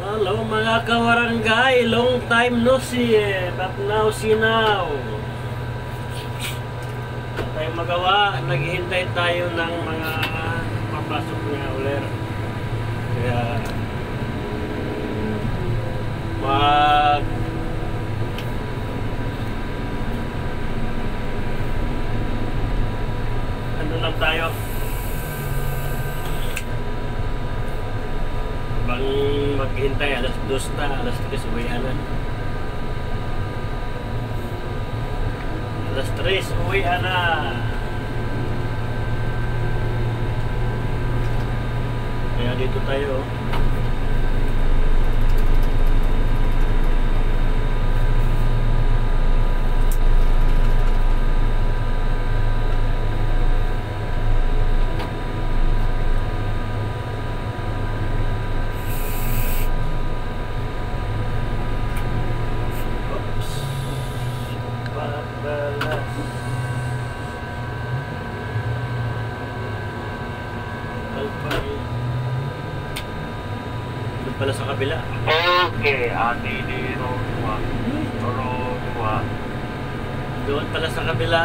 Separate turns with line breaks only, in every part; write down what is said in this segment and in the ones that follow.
Hello mga kawarangay, long time no see but now see now. Wala tayong magawa, naghihintay tayo ng mga papasok nga ulit. Kaya ano lang tayo, bang maghintay alas 2 na, alas 3 uwian na. Alas 3 uwian na. Kaya dito tayo. Doon pala sa kabila.
Okay, ate di Roa.
Doon pala sa kabila.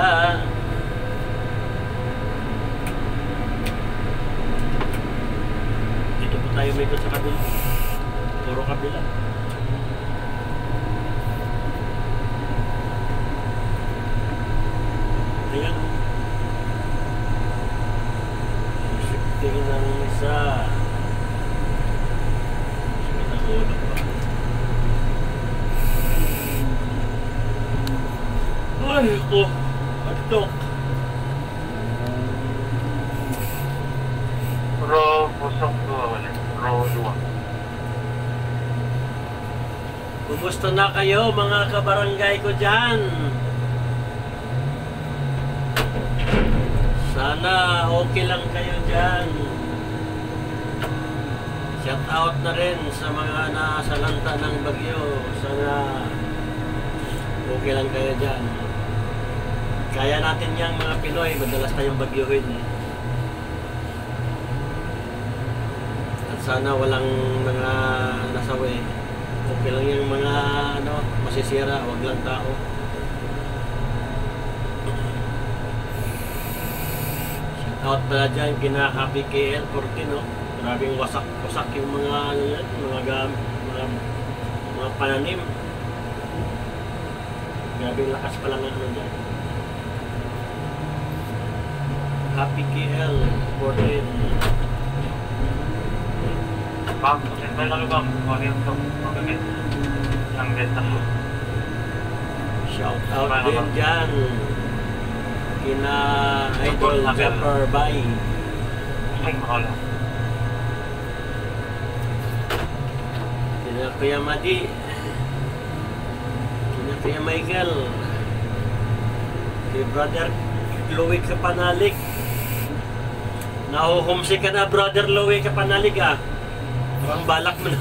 Dito po tayo may ikot sa kabila. Puro kabila. Ayan. Shifting ng isa. Ulog pa. Ay ko, adok.
Pusok 2 ulit. Ro 2.
Kumusta na kayo mga kabarangay ko dyan? Sana okay lang kayo dyan. Shout out na rin sa mga nasalanta ng bagyo. Sana okay lang kayo dyan. Kaya natin yang mga Pinoy, madalas tayong bagyuhin. At sana walang mga nasawi. Okay lang yung mga masisira, wag lang tao. Shout out pala dyan kina Happy KL14, no? Maraming wasak yung mga mga pananim. Grabe lakas pala ng ano dyan. Happy KL 14.
Bang, sentral lang bang. Kung yung magamit ng beta.
Shout out din dyan kina Idol Jumper Bay.
Ay, makala.
Kina Kuya Madi, kina Kuya Michael, kay Brother Louie Kapanalik. Nahuhumsik ka na, Brother Louie Kapanalik, ah. Parang balak mo na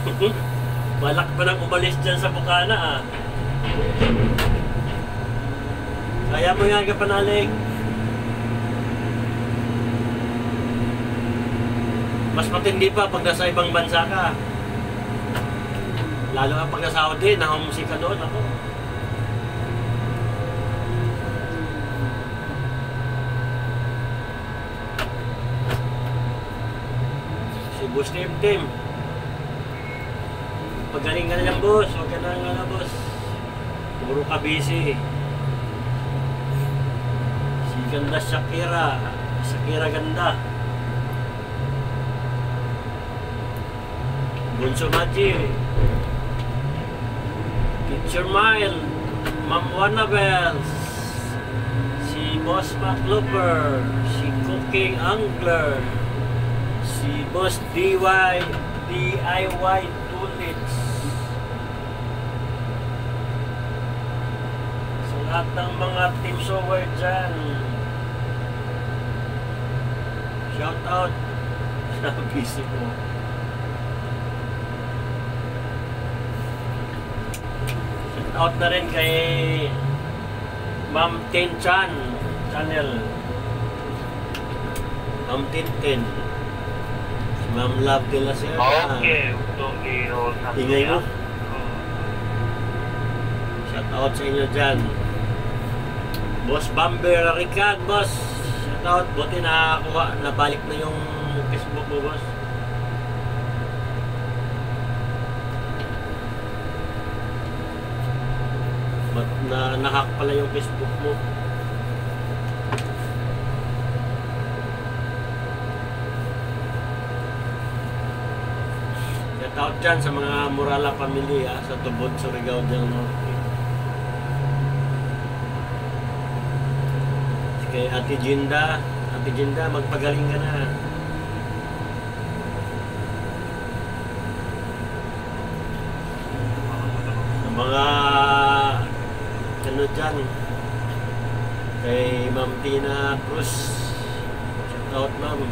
balak pa nang umalis dyan sa Bukana, ah. Kaya mo yan, Kapanalik. Mas matindi pa pag nasa ibang bansa ka. Lalo nga pag nasa Saudi, nahumsik ka doon ako. Si Boss Tim. Pagaling ka na lang, boss. Huwag ka na boss. Puro ka busy. Si Ganda Shakira. Shakira Ganda. Bunso Maji. Picture Mile, Ma'am Wanabels, si Boss McLooper, si Cooking Angler, si Boss DIY Tulits. Sa lahat ng mga team sower dyan, shout out. Busy ko. Out na rin kay Ma'am Tin Chan channel. Ma'am Tintin. Si Ma'am Love de la Sierra.
Okay, untuk hero satu
Ingay mo.
ya.
Shout out sa inyo dyan. Boss Bamber Ricard, boss. Shout out. Buti nakakuha. Nabalik na yung Facebook mo, boss. Ba't na-hack pala yung Facebook mo? Shout out dyan sa mga Morala pamilya sa Tubod, Surigao del Norte. Kay Ate Jinda, magpagaling ka na. Sa mga ano dyan, kay Ma'am Tina Cruz, shout out ma'am.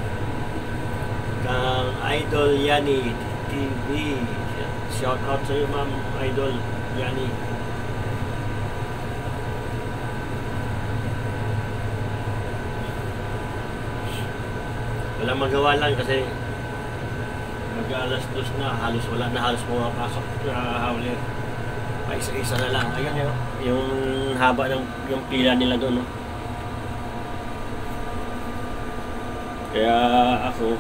Kang Idol Yani TV, shout out sa iyo ma'am, Idol Yani. Walang magawa lang kasi mag-alas 2 na, halos wala na, halos pumapasok na howler. Paisa-isa na lang. Ayan yun, yung haba ng yung pila nila doon, no? Kaya ako,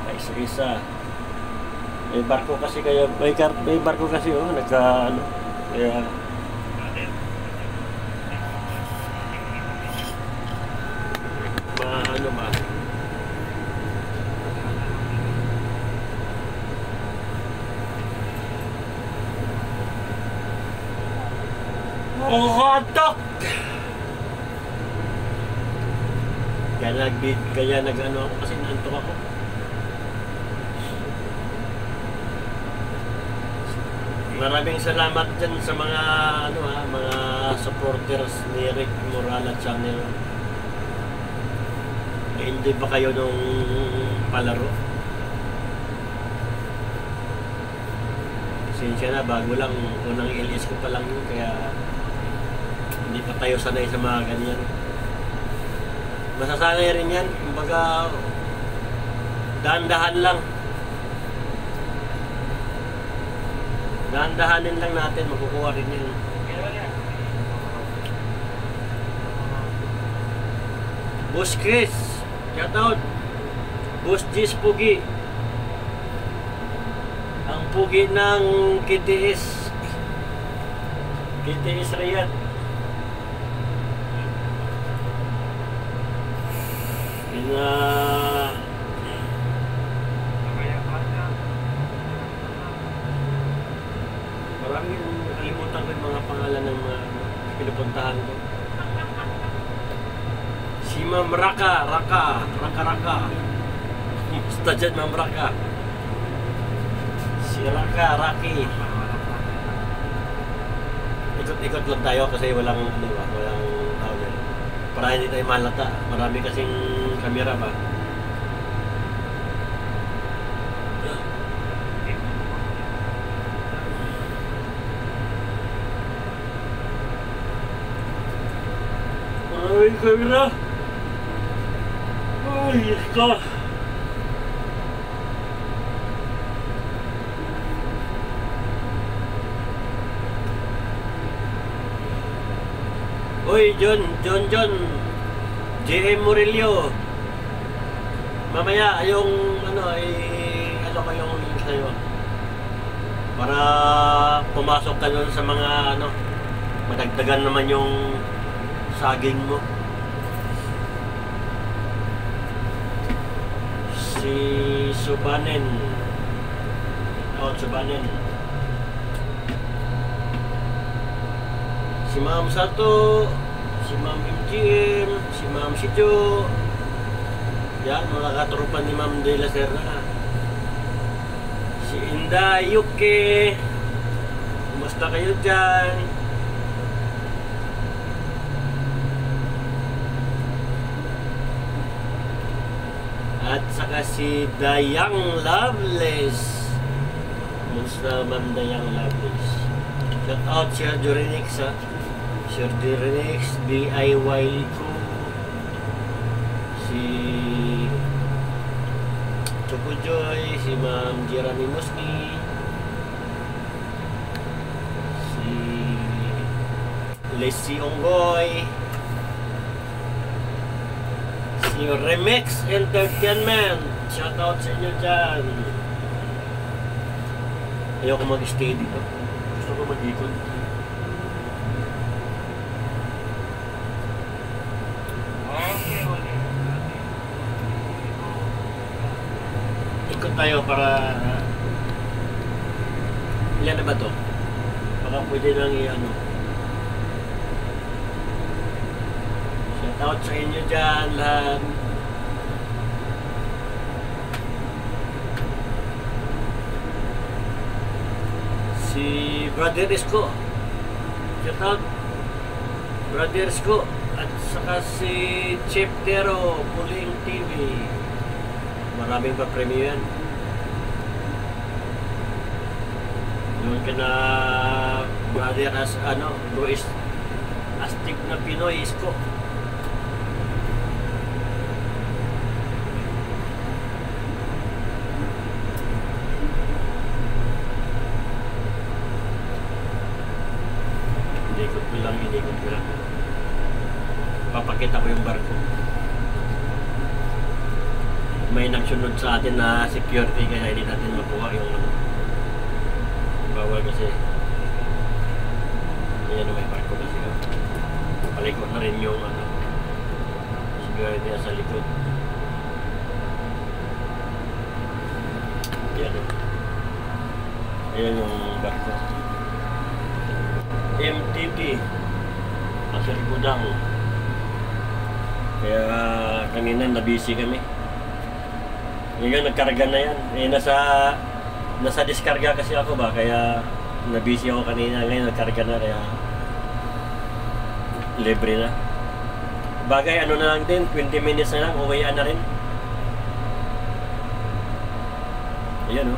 paisa-isa. May barko kasi kaya, may barko kasi, oh, nagka, ano, kaya ano ba? Oh, hotdog! Kaya nag-ano ako kasi naantok ako. Maraming salamat dyan sa mga ano mga supporters ni Rick Morala Channel. Hindi ba kayo nung palaro? Pasensya na, bago lang, unang ilis ko pa lang yun, kaya hindi pa tayo sanay sa mga ganyan. Masasanay rin yan, kumbaga dahan-dahan lang. Dahan-dahanin lang natin, makukuha rin yan. Boss Chris, shout out. Boss Jis Pugi. Ang pugi ng KTS Riyadh. Maraming nakalimutan ko yung mga pangalan ng mga pinupuntahan ko. Si Ma'am Raka. Basta dyan, Ma'am Raka. Si Raki. Ikot-ikot lang tayo kasi walang howler. Para hindi tayo malata. Marami kasing kamera ba. Maraming kamera. Ay, ito. Uy, John. JM Murillo. Mamaya, yung ano ko yung link sa'yo. Para pumasok ka doon sa mga madagdagan naman yung saging mo. Si Subanen. Subanen. Si Ma'am Sato, si Ma'am MGM, si Ma'am Sijo. Yan, mga katrupan ni Ma'am De La Serna. Si Inday Yuki. Kumusta kayo dyan? At saka si Dayang Loveless. Kumusta Ma'am Dayang Loveless? Shout out Sir Durinix ha. Sir Durinix, DIY ko. Si Joy, si Ma'am Jeremy Musni, si Leslie Onggoy, si Remix Entertainment. Shoutout sa inyo dyan. Ayoko mag-stay dito. Gusto ko mag-ikot. Ikot tayo para ilan na ba to? Baka pwede nang i-ano. Shoutout sa inyo dyan lahat. Si Brother Isko. Shoutout Brother Isko. At saka si Chip Tero, Puling TV. Maraming pa-premium yan. Doon ka na Brother as ano, Luis Astig na Pinoy Isko. Inikot ko lang. Papakita ko yung barko. May nagsunod sa atin na security kaya hindi natin makuha yung ano. Bawal kasi. Ayan, may barko kasi. Palikot na rin yung ano, security sa likod. Ayan. Ayan yung barko. MTT Pasir Gudang. Kaya kanina na-busy kami. Ngayon nagkarga na yan. Nasa diskarga kasi ako ba, kaya na-busy ako kanina. Ngayon nagkarga na, kaya libre na. Bagay ano na lang din, 20 minutes na lang, uwian na rin. Ayan o.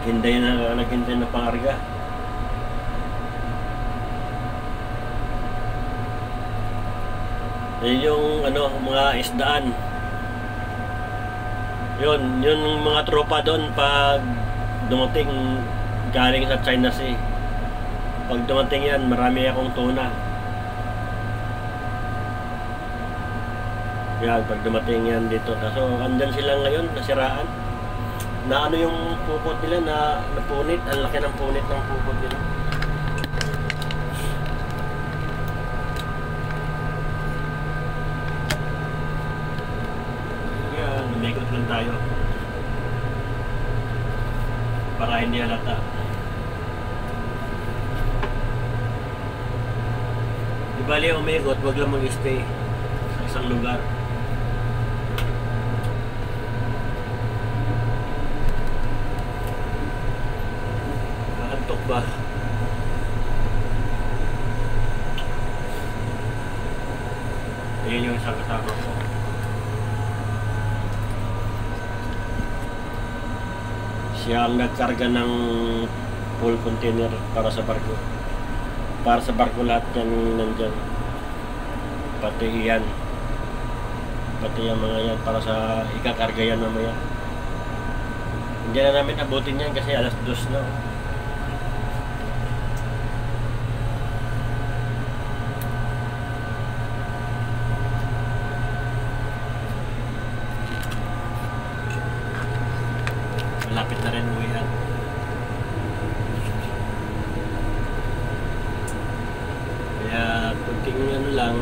Naghintay na pangarga. Yung ano, mga isdaan. Yun mga tropa doon pag dumating galing sa China Sea. Pag dumating yan, marami akong tuna. Yan, pag dumating yan dito. So, andyan sila ngayon, nasiraan. Na ano yung pupot nila na napunit, ang laki ng punit ng pupot nila. Yan, lumikot lang tayo para hindi halata. Di bali umikot, wag lang mag-stay sa isang lugar. Ba? Ayan yung isang kasama ko. Siya ang nagkarga ng full container para sa barko. Para sa barko lahat yan nandyan. Pati yan. Pati yung mga yan para sa ikakarga yan mamaya. Hindi na namin abutin yan kasi alas 2 na. Malapit na rin uwihan. Kaya kunting ano lang,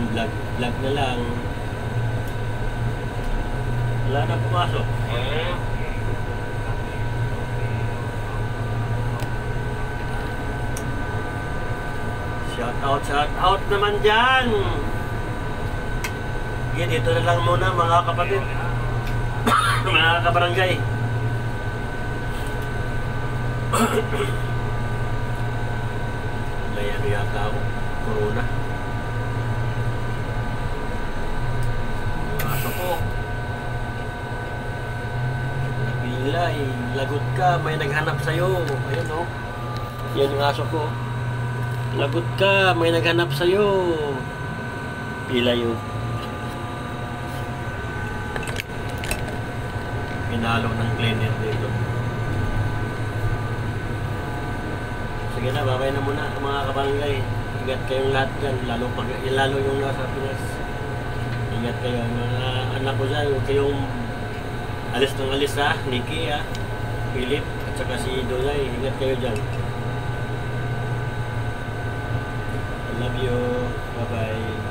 vlog na lang. Wala na pumasok. Shout out naman dyan. Okay, dito na lang muna mga kapatid. Mga kabarangay. May ano yata ako, corona. Ang aso ko napilay, lagot ka, may naghanap sa'yo. Ayun o, yan yung aso ko. Lagot ka, may naghanap sa'yo. Pila yun. Pinalo ng cleaner dito. Sige na, babay na muna mga kabarangay. Ingat kayong lahat dyan, lalo yung nasa Pinas. Ingat kayo, mga anak ko dyan, huwag kayong alis ng alis ha, Nikki ha, Philip, at saka si Donay, ingat kayo dyan. I love you, bye bye.